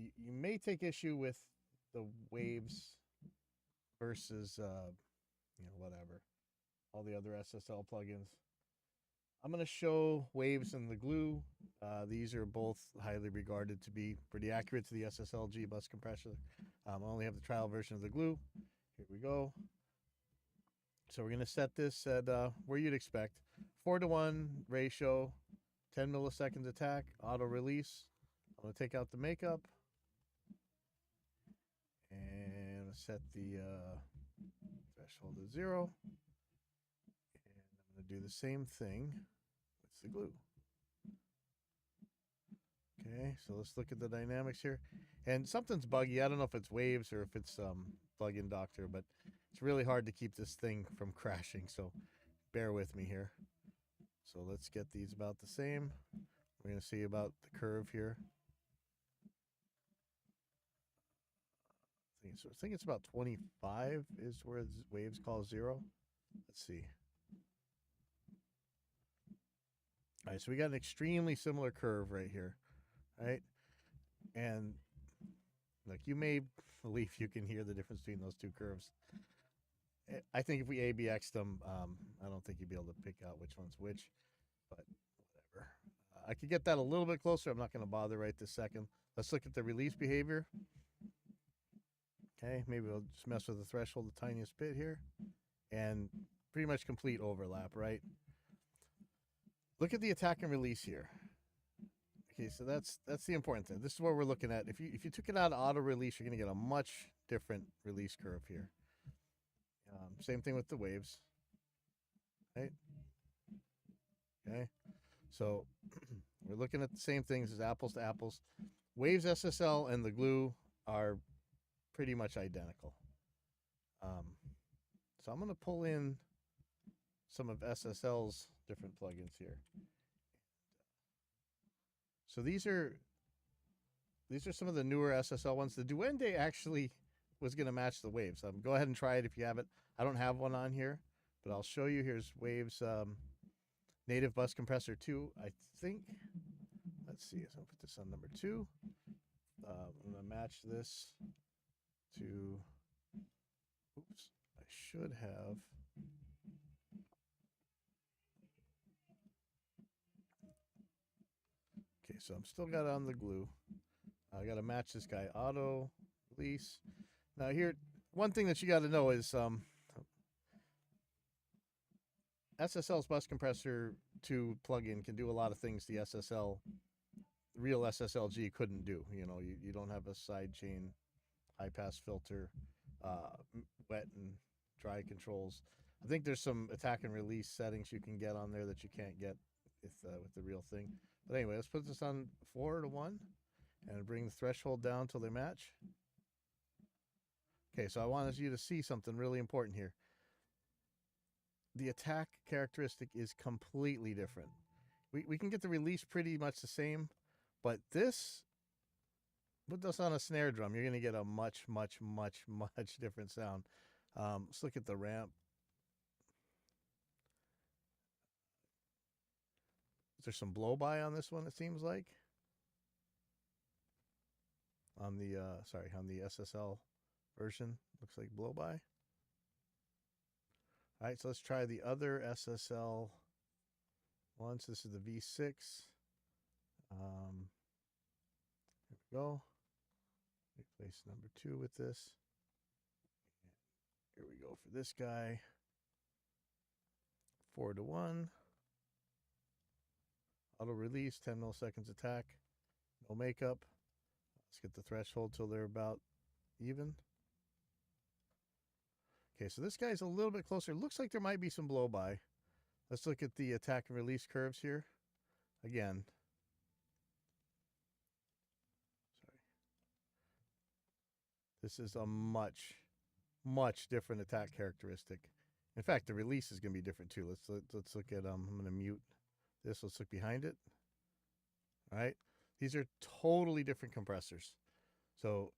You may take issue with the waves versus whatever, all the other SSL plugins. I'm going to show waves and the glue. These are both highly regarded to be pretty accurate to the SSLG bus compressor. I only have the trial version of the glue. Here we go. So we're going to set this at where you'd expect. 4-to-1 ratio, 10 milliseconds attack, auto release. I'm going to take out the makeup and set the threshold to 0. And I'm going to do the same thing with the glue. Okay, so let's look at the dynamics here. And something's buggy. I don't know if it's waves or if it's plugin doctor, but it's really hard to keep this thing from crashing. So bear with me here. So let's get these about the same. We're going to see about the curve here. I think it's about 25 is where waves call 0. Let's see. All right, so we got an extremely similar curve right here, right? And look, you may believe you can hear the difference between those two curves. I think if we ABX'd them, I don't think you'd be able to pick out which one's which, but whatever. I could get that a little bit closer. I'm not going to bother right this second. Let's look at the release behavior. Okay, maybe we'll just mess with the threshold the tiniest bit here. And pretty much complete overlap, right? Look at the attack and release here. Okay, so that's the important thing. This is what we're looking at. If you took it out of auto release, you're going to get a much different release curve here. Same thing with the waves, right? Okay, so we're looking at the same things as apples to apples. Waves SSL and the glue are pretty much identical. So I'm going to pull in some of SSL's different plugins here. So these are some of the newer SSL ones. The Duende actually was going to match the waves. Go ahead and try it if you have it. I don't have one on here, but I'll show you. Here's Waves Native Bus Compressor 2, I think. Let's see. So I'll put this on number 2. I'm going to match this to, oops, I should have. Okay, so I'm still got it on the glue. I got to match this guy, auto release. Now here, one thing that you got to know is SSL's bus compressor 2 plugin can do a lot of things the real SSLG couldn't do. You know, you don't have a side chain high pass filter, wet and dry controls. I think there's some attack and release settings you can get on there that you can't get with the real thing. But anyway, let's put this on 4-to-1 and bring the threshold down till they match. Okay, so I wanted you to see something really important here. The attack characteristic is completely different. We can get the release pretty much the same, but this, put this on a snare drum, you're going to get a much, much, much, much different sound. Let's look at the ramp. Is there some blow-by on this one, it seems like? On the, on the SSL version, looks like blow-by. All right, so let's try the other SSL ones. This is the V6. Here we go. Replace number 2 with this. Here we go for this guy. 4-to-1. Auto release, 10 milliseconds attack. No makeup. Let's get the threshold till they're about even. Okay, so this guy's a little bit closer. Looks like there might be some blow-by. Let's look at the attack and release curves here. Again. Sorry. This is a much, much different attack characteristic. In fact, the release is going to be different too. Let's look at, I'm going to mute this. Let's look behind it. All right. These are totally different compressors. So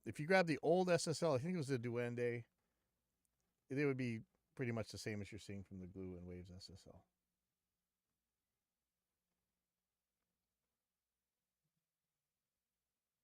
if you grab the old SSL, I think it was the Duende, they would be pretty much the same as you're seeing from the glue and waves SSL.